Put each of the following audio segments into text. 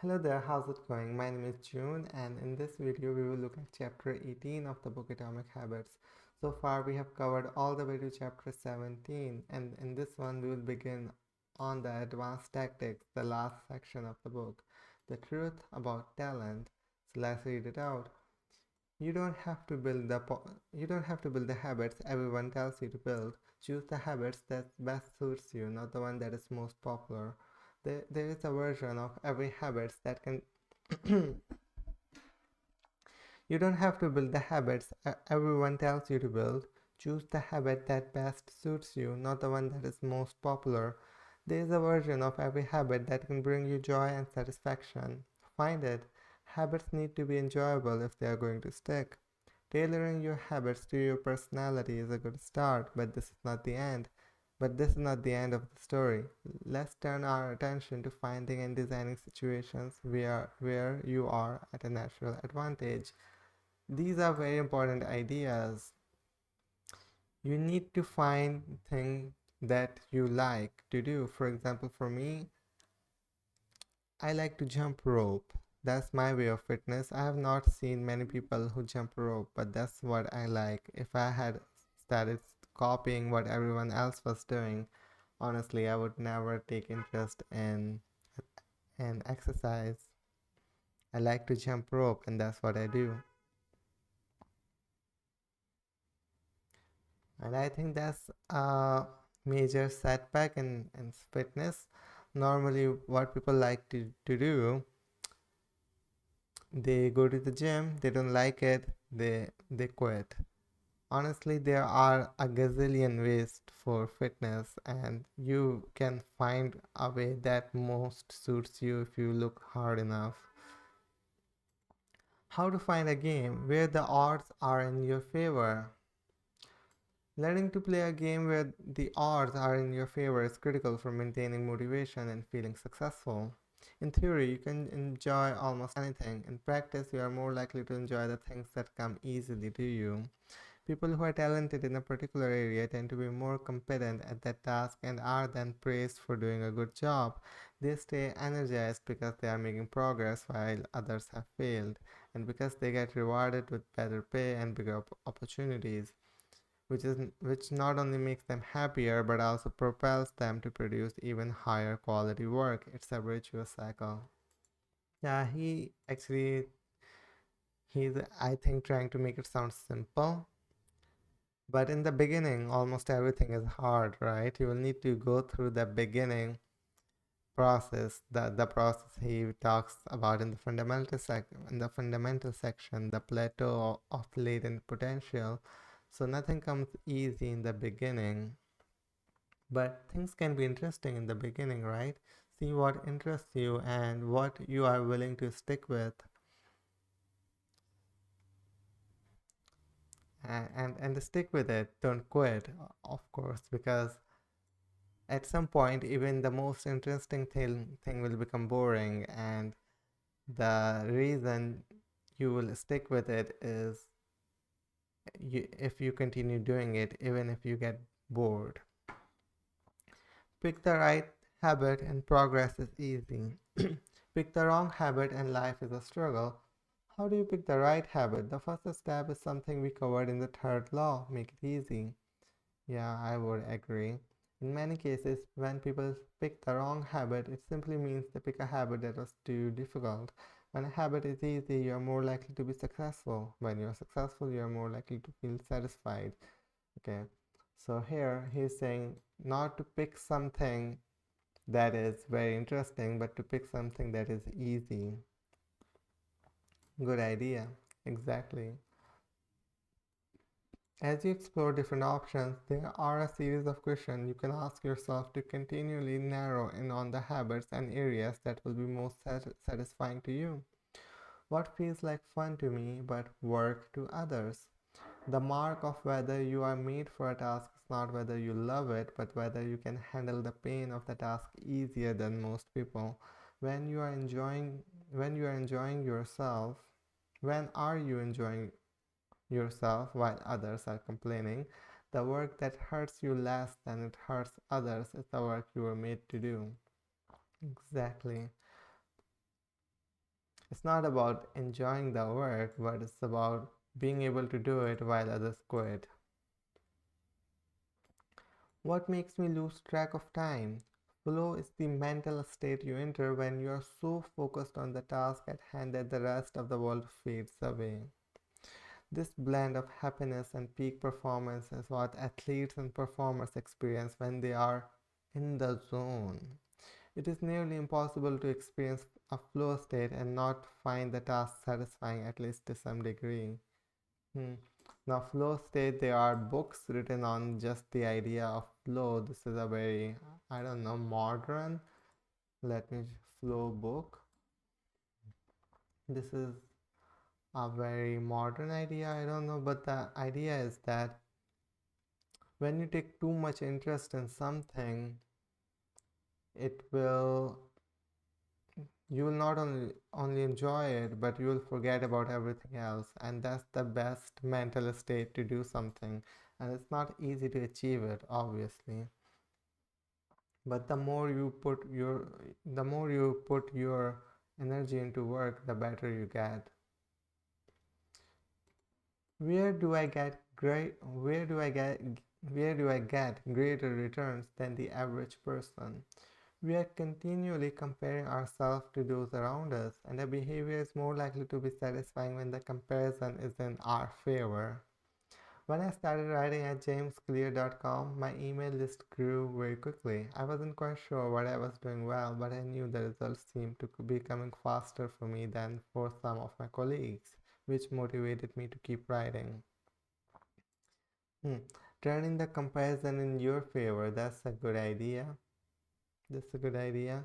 Hello there, how's it going? My name is June, and in this video we will look at chapter 18 of the book Atomic Habits. So far we have covered all the way to chapter 17, and in this one we will begin on the advanced tactics, the last section of the book. The truth about talent. So let's read it out. You don't have to build the habits everyone tells you to build. Choose the habits that best suits you, not the one that is most popular. There is a version of every habit that can You don't have to build the habits everyone tells you to build. Choose the habit that best suits you, not the one that is most popular. There is a version of every habit that can bring you joy and satisfaction. Find it. Habits need to be enjoyable if they are going to stick. Tailoring your habits to your personality is a good start, but this is not the end. But this is not the end of the story. Let's turn our attention to finding and designing situations where you are at a natural advantage. These are very important ideas. You need to find things that you like to do. For example, for me, I like to jump rope. That's my way of fitness. I have not seen many people who jump rope, but that's what I like. If I had started copying what everyone else was doing, honestly, I would never take interest in exercise. I like to jump rope, and that's what I do. And I think that's a major setback in fitness. Normally, what people like to do, they go to the gym, they don't like it, they quit. Honestly, there are a gazillion ways for fitness, and you can find a way that most suits you if you look hard enough. How to find a game where the odds are in your favor. Learning to play a game where the odds are in your favor is critical for maintaining motivation and feeling successful. In theory, you can enjoy almost anything. In practice, you are more likely to enjoy the things that come easily to you. People who are talented in a particular area tend to be more competent at that task and are then praised for doing a good job. They stay energized because they are making progress while others have failed, and because they get rewarded with better pay and bigger opportunities, which not only makes them happier but also propels them to produce even higher quality work. It's a virtuous cycle. Yeah, he's I think trying to make it sound simple. But in the beginning, almost everything is hard, right? You will need to go through the beginning process, the process he talks about in the fundamental section, the plateau of latent potential. So nothing comes easy in the beginning. But things can be interesting in the beginning, right? See what interests you and what you are willing to stick with, and stick with it. Don't quit, of course, because at some point even the most interesting thing will become boring, and the reason you will stick with it is if you continue doing it even if you get bored. Pick the right habit and progress is easy. Pick the wrong habit and life is a struggle. How do you pick the right habit? The first step is something we covered in the third law: make it easy. Yeah, I would agree. In many cases, when people pick the wrong habit, it simply means they pick a habit that was too difficult. When a habit is easy, you're more likely to be successful. When you're successful, you're more likely to feel satisfied. Okay, so here he's saying not to pick something that is very interesting, but to pick something that is easy. Good idea. Exactly. As you explore different options, there are a series of questions you can ask yourself to continually narrow in on the habits and areas that will be most satisfying to you. What feels like fun to me but work to others? The mark of whether you are made for a task is not whether you love it, but whether you can handle the pain of the task easier than most people. When you are enjoying when you are enjoying yourself, when are you enjoying yourself while others are complaining? The work that hurts you less than it hurts others is the work you were made to do. Exactly. It's not about enjoying the work, but it's about being able to do it while others quit. What makes me lose track of time? Flow is the mental state you enter when you are so focused on the task at hand that the rest of the world fades away. This blend of happiness and peak performance is what athletes and performers experience when they are in the zone. It is nearly impossible to experience a flow state and not find the task satisfying, at least to some degree. Hmm. Now, flow state, there are books written on just the idea of flow. This is a very, I don't know, modern, let me, flow book. This is a very modern idea, I don't know, but the idea is that when you take too much interest in something, it will you will not only enjoy it, but you will forget about everything else, and that's the best mental state to do something. And it's not easy to achieve it, obviously, but the more you put your energy into work, the better you get. Where do I get greater returns than the average person? We are continually comparing ourselves to those around us, and our behavior is more likely to be satisfying when the comparison is in our favor. When I started writing at jamesclear.com, my email list grew very quickly. I wasn't quite sure what I was doing well, but I knew the results seemed to be coming faster for me than for some of my colleagues, which motivated me to keep writing. Hmm. Turning the comparison in your favor, that's a good idea. That's a good idea.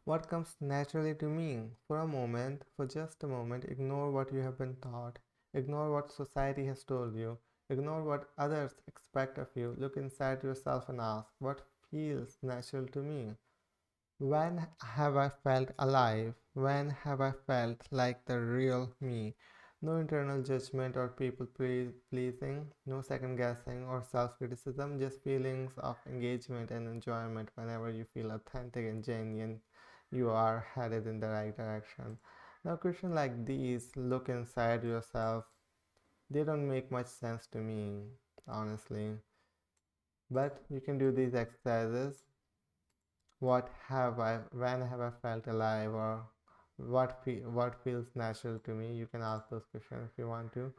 What comes naturally to me? For a moment, for just a moment, ignore what you have been taught. Ignore what society has told you. Ignore what others expect of you. Look inside yourself and ask, what feels natural to me? When have I felt alive? When have I felt like the real me? No internal judgment or people pleasing, no second guessing or self criticism, just feelings of engagement and enjoyment whenever you feel authentic and genuine. You are headed in the right direction. Now, questions like these, look inside yourself, they don't make much sense to me, honestly. But you can do these exercises. When have I felt alive, or what feels natural to me? You can ask those questions if you want to.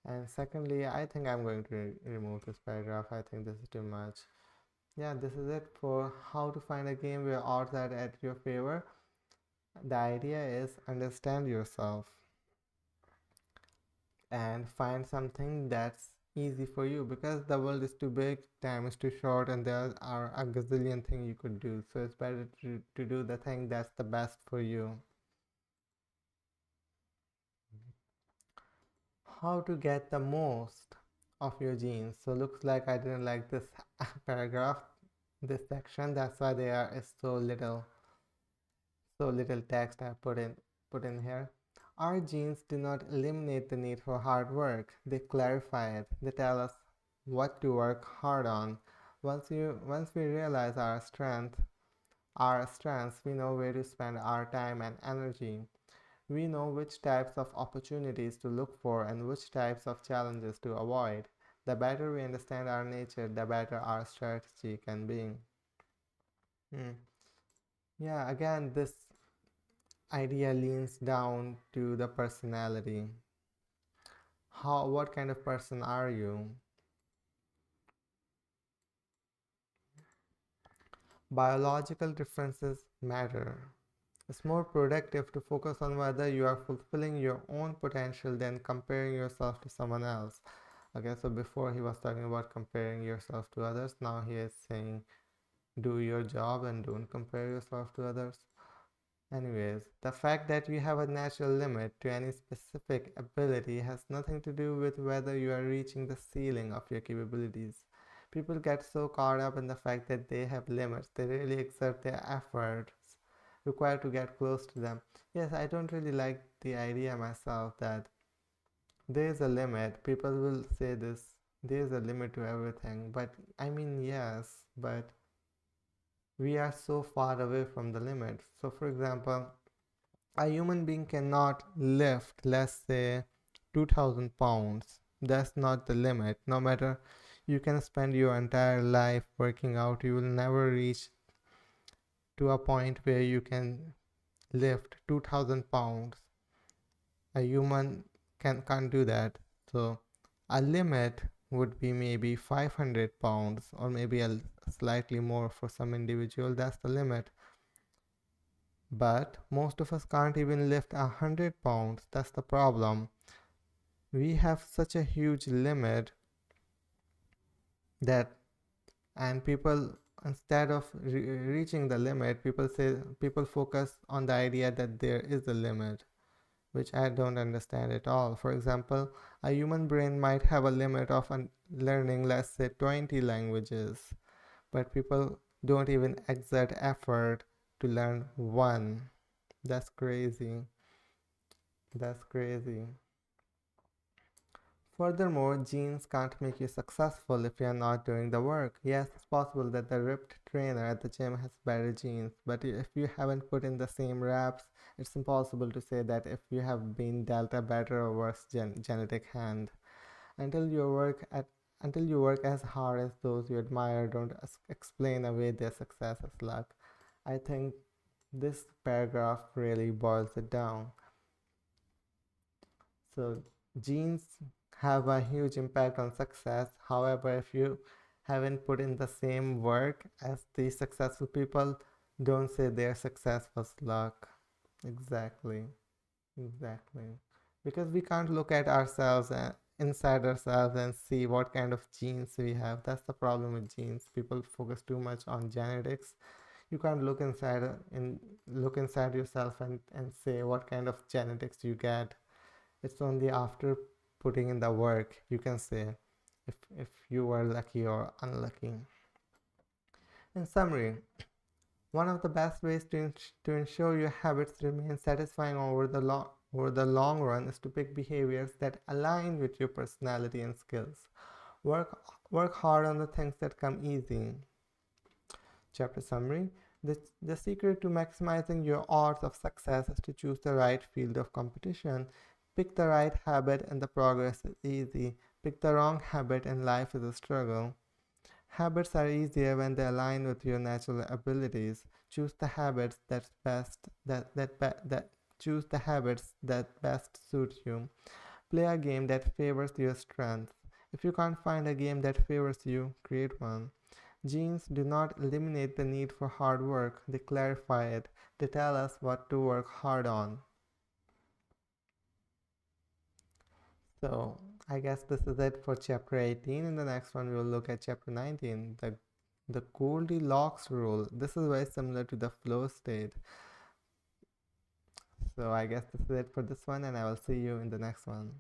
And secondly, I think I'm going to remove this paragraph. I think this is too much. Yeah, this is it for how to find a game where odds are at your favor. The idea is understand yourself and find something that's easy for you, because the world is too big, time is too short, and there are a gazillion things you could do. So it's better to do the thing that's the best for you. How to get the most of your genes. So looks like I didn't like this paragraph, this section. That's why there is so little text I put in here. Our genes do not eliminate the need for hard work. They clarify it. They tell us what to work hard on. Once we realize our strengths, we know where to spend our time and energy. We know which types of opportunities to look for and which types of challenges to avoid. The better we understand our nature, the better our strategy can be. Hmm. Yeah, again, this idea leans down to the personality. What kind of person are you? Biological differences matter. It's more productive to focus on whether you are fulfilling your own potential than comparing yourself to someone else. Okay, so before he was talking about comparing yourself to others, now he is saying do your job and don't compare yourself to others. Anyways, the fact that you have a natural limit to any specific ability has nothing to do with whether you are reaching the ceiling of your capabilities. People get so caught up in the fact that they have limits, they really exert their efforts required to get close to them. Yes, I don't really like the idea myself that there is a limit. People will say this, there is a limit to everything, but I mean, yes, but we are so far away from the limit. So, for example, a human being cannot lift, let's say, 2000 pounds. That's not the limit. No matter you can spend your entire life working out, you will never reach to a point where you can lift 2000 pounds. A human can't do that. So, a limit would be maybe 500 pounds or maybe a slightly more for some individual. That's the limit. But most of us can't even lift 100 pounds. That's the problem. We have such a huge limit that, and people, instead of reaching the limit, people focus on the idea that there is a limit, which I don't understand at all. For example, a human brain might have a limit of learning, let's say, 20 languages, but people don't even exert effort to learn one. That's crazy. That's crazy. Furthermore, genes can't make you successful if you're not doing the work. Yes, it's possible that the ripped trainer at the gym has better genes, but if you haven't put in the same reps, it's impossible to say that if you have been dealt a better or worse genetic hand. Until you work at until you work as hard as those you admire, don't explain away their success as luck. I think this paragraph really boils it down. So genes have a huge impact on success. However, if you haven't put in the same work as the successful people, don't say their success was luck. Exactly. Exactly. Because we can't look at ourselves and inside ourselves and see what kind of genes we have. That's the problem with genes. People focus too much on genetics. You can't look inside yourself and say what kind of genetics you get. It's only after putting in the work you can say if you were lucky or unlucky. In summary, one of the best ways to ensure your habits remain satisfying over the long run is to pick behaviors that align with your personality and skills. Work hard on the things that come easy. Chapter summary. The secret to maximizing your odds of success is to choose the right field of competition. Pick the right habit and the progress is easy. Pick the wrong habit and life is a struggle. Habits are easier when they align with your natural abilities. Choose the habits that choose the habits that best suit you. Play a game that favors your strengths. If you can't find a game that favors you, create one. Genes do not eliminate the need for hard work, they clarify it. They tell us what to work hard on. So, I guess this is it for chapter 18. In the next one, we will look at chapter 19, the Goldilocks rule. This is very similar to the flow state. So, I guess this is it for this one, and I will see you in the next one.